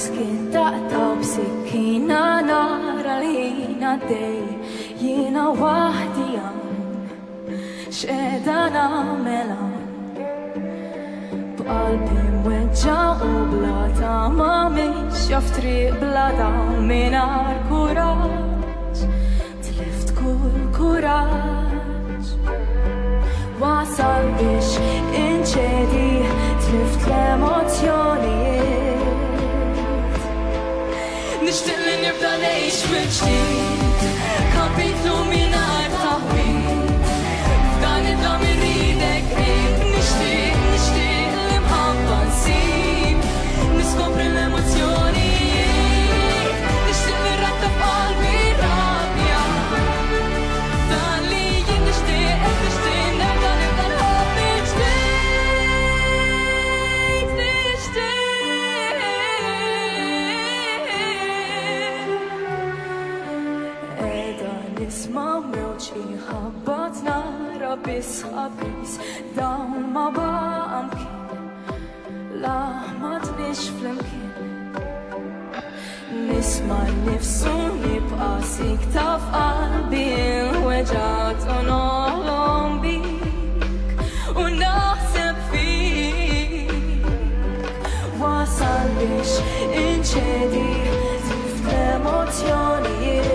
Miskin daqta b'sikkina nara l-ħin għaddej jiena waħdi x'qiegħda nagħmel b'qalbi mweġġa u bla tama mixja f'triq bla dawn mingħajr kuraġġ tlift kull kuraġġ wasal biex inċedi tlift l-emozzjonijiet nixtieq li nibda ngħix mill-ġdid kapitlu mingħajr taħwit f'dan id-dam irridek qrib nixtieq li mħabba nsib niskopri l-emozzjonijiet nixtieq li rabta f'qalbi rabja dan li jien nixtieq nerġa' nibda nħobb mill-ġdid qiegħda nisma' mewġ iħabbat nara biss ħabis dawn ma baqa' mkien la m'għadniex flimkien nisma' nnifsu nibqa' sikta f'qalbi nweġġat u noħlom bik u naħseb fik wasal biex inċedi tlift l-emozzjonijiet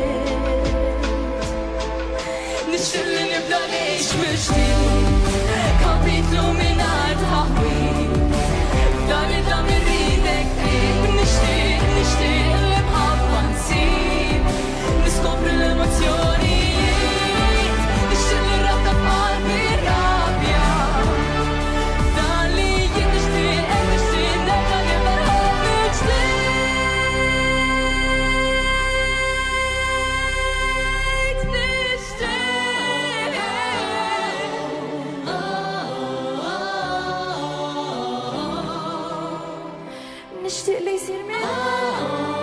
nixtieq li nibda ngħix mill-ġdid kapitlu mingħajr taħwit f'dan id-dam irridek qrib nixtieq li mħabba nsib niskopri l-emozzjonijiet nixtieq li rabta f'qalbi rabja dan li jien nixtieq nerġa' nibda nħobb mill-ġdid nixtieq li jsir minn